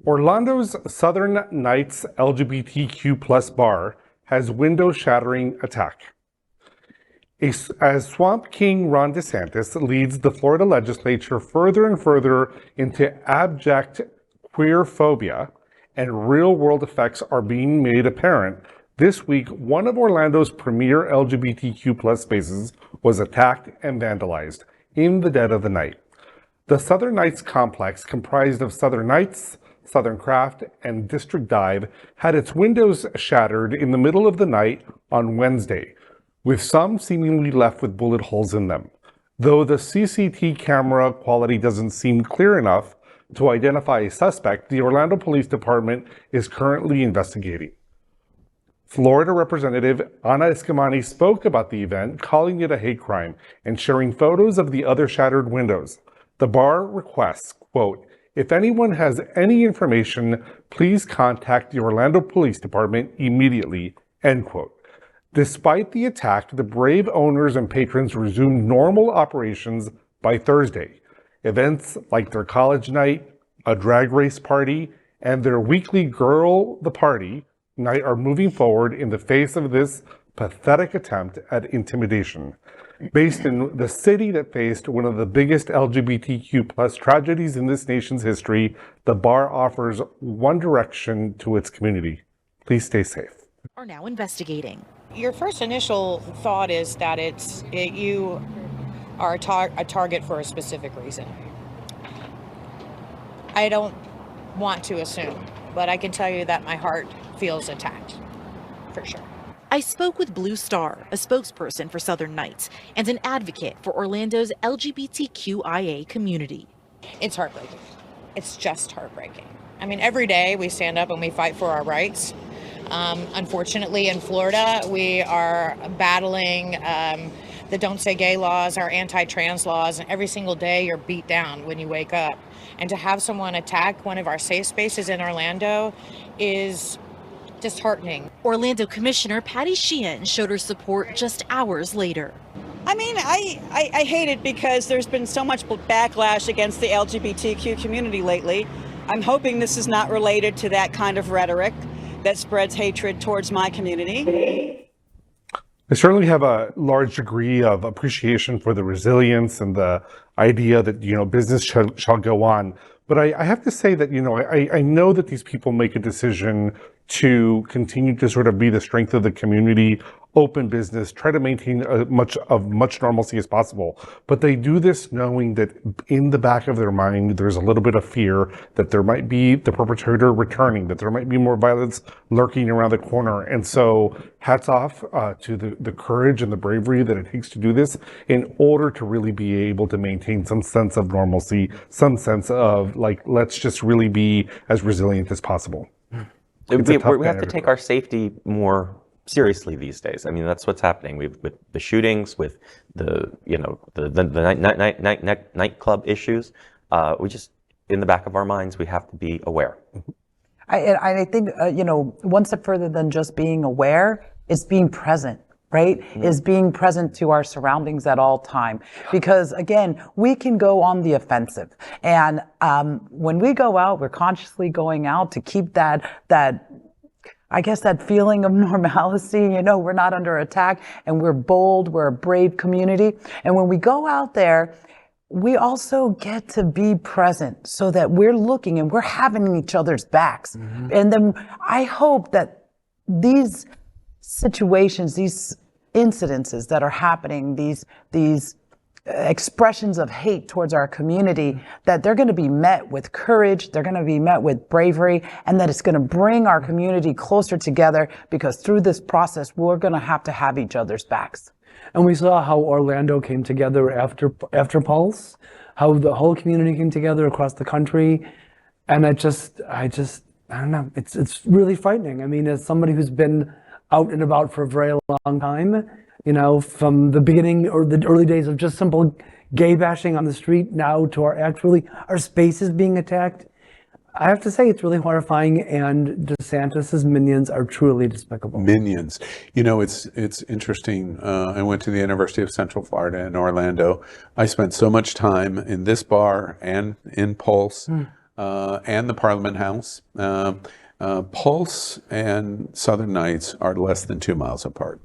Orlando's Southern Nights LGBTQ+ bar has window-shattering attack. As Swamp King Ron DeSantis leads the Florida legislature further and further into abject queerphobia and real-world effects are being made apparent, this week one of Orlando's premier LGBTQ+ spaces was attacked and vandalized in the dead of the night. The Southern Nights complex, comprised of Southern Nights, Southern Craft, and District Dive, had its windows shattered in the middle of the night on Wednesday, with some seemingly left with bullet holes in them. Though the CCTV camera quality doesn't seem clear enough to identify a suspect, the Orlando Police Department is currently investigating. Florida Representative Anna Eskamani spoke about the event, calling it a hate crime and sharing photos of the other shattered windows. The bar requests, quote, "If anyone has any information, please contact the Orlando Police Department immediately," end quote. Despite the attack, the brave owners and patrons resumed normal operations by Thursday. Events like their college night, a drag race party, and their weekly Girl the Party night are moving forward in the face of this pathetic attempt at intimidation. Based in the city that faced one of the biggest LGBTQ+ tragedies in this nation's history, the bar offers one direction to its community. Please stay safe. Are now investigating. Your first initial thought is that you are a target for a specific reason. I don't want to assume, but I can tell you that my heart feels attacked, for sure. I spoke with Blue Star, a spokesperson for Southern Nights and an advocate for Orlando's LGBTQIA community. It's heartbreaking. It's just heartbreaking. I mean, every day we stand up and we fight for our rights. Unfortunately, in Florida, we are battling the Don't Say Gay laws, our anti-trans laws, and every single day you're beat down when you wake up. And to have someone attack one of our safe spaces in Orlando is disheartening. Orlando Commissioner Patty Sheehan showed her support just hours later. I mean, I hate it because there's been so much backlash against the LGBTQ community lately. I'm hoping this is not related to that kind of rhetoric that spreads hatred towards my community. I certainly have a large degree of appreciation for the resilience and the idea that, business shall go on. But I have to say that, I know that these people make a decision to continue to sort of be the strength of the community, open business, try to maintain much normalcy as possible. But they do this knowing that in the back of their mind, there's a little bit of fear that there might be the perpetrator returning, that there might be more violence lurking around the corner. And so hats off to the courage and the bravery that it takes to do this in order to really be able to maintain some sense of normalcy, some sense of let's just really be as resilient as possible. We have to take our safety more seriously these days. I mean, that's what's happening with the shootings, with the nightclub issues. We just, in the back of our minds, we have to be aware. I think, one step further than just being aware is being present. Right? Mm-hmm. Is being present to our surroundings at all time. Because again, we can go on the offensive. And when we go out, we're consciously going out to keep that feeling of normalcy. We're not under attack and we're bold, we're a brave community. And when we go out there, we also get to be present so that we're looking and we're having each other's backs. Mm-hmm. And then I hope that these situations, these incidences that are happening, these expressions of hate towards our community, that they're going to be met with courage, they're going to be met with bravery, and that it's going to bring our community closer together, because through this process, we're going to have each other's backs. And we saw how Orlando came together after Pulse, how the whole community came together across the country. And I don't know, it's really frightening. I mean, as somebody who's been out and about for a very long time, from the beginning or the early days of just simple gay bashing on the street, now to our spaces being attacked. I have to say it's really horrifying, and DeSantis's minions are truly despicable. Minions. It's interesting. I went to the University of Central Florida in Orlando. I spent so much time in this bar and in Pulse. and the Parliament House. Pulse and Southern Nights are less than 2 miles apart.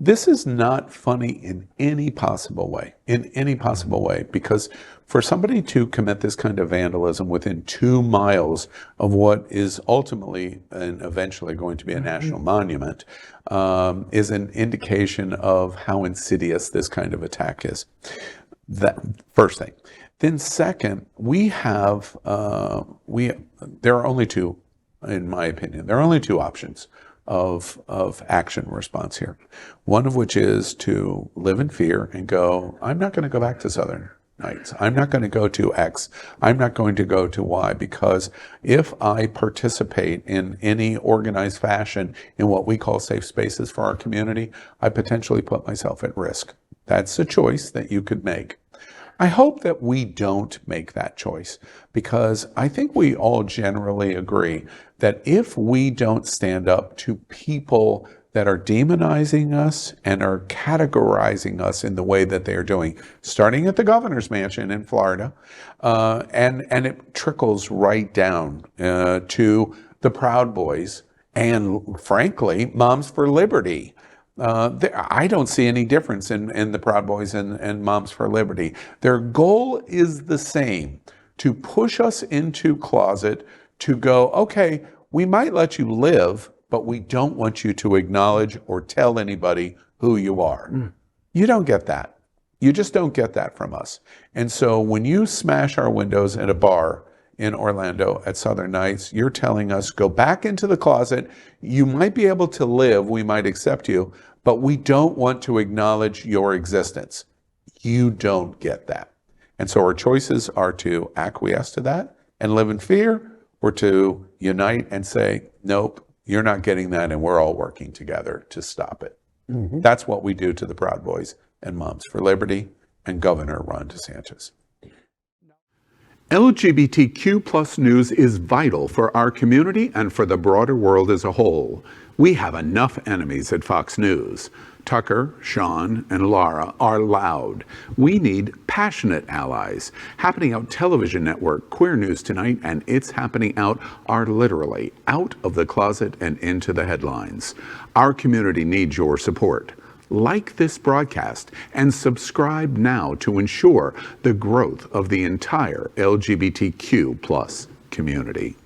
This is not funny in any possible way, because for somebody to commit this kind of vandalism within 2 miles of what is ultimately and eventually going to be a national monument is an indication of how insidious this kind of attack is. That first thing. Then second, there are only two, in my opinion, there are only two options of action response here. One of which is to live in fear and go, I'm not going to go back to Southern Nights. I'm not going to go to X. I'm not going to go to Y, because if I participate in any organized fashion in what we call safe spaces for our community, I potentially put myself at risk. That's a choice that you could make. I hope that we don't make that choice, because I think we all generally agree that if we don't stand up to people that are demonizing us and are categorizing us in the way that they are doing, starting at the governor's mansion in Florida, and it trickles right down to the Proud Boys and, frankly, Moms for Liberty. I don't see any difference in the Proud Boys and Moms for Liberty. Their goal is the same: to push us into closet, to go, okay, we might let you live, but we don't want you to acknowledge or tell anybody who you are. You don't get that. You just don't get that from us. And so when you smash our windows at a bar in Orlando at Southern Nights, you're telling us, go back into the closet. You might be able to live. We might accept you, but we don't want to acknowledge your existence. You don't get that. And so our choices are to acquiesce to that and live in fear, or to unite and say, nope, you're not getting that, and we're all working together to stop it. That's what we do to the Proud Boys and Moms for Liberty and Governor Ron DeSantis. LGBTQ plus news is vital for our community and for the broader world as a whole. We have enough enemies at Fox News. Tucker, Sean, and Laura are loud. We need passionate allies. Happening Out television network, Queer News Tonight, and It's Happening Out are literally out of the closet and into the headlines. Our community needs your support. Like this broadcast and subscribe now to ensure the growth of the entire LGBTQ plus community.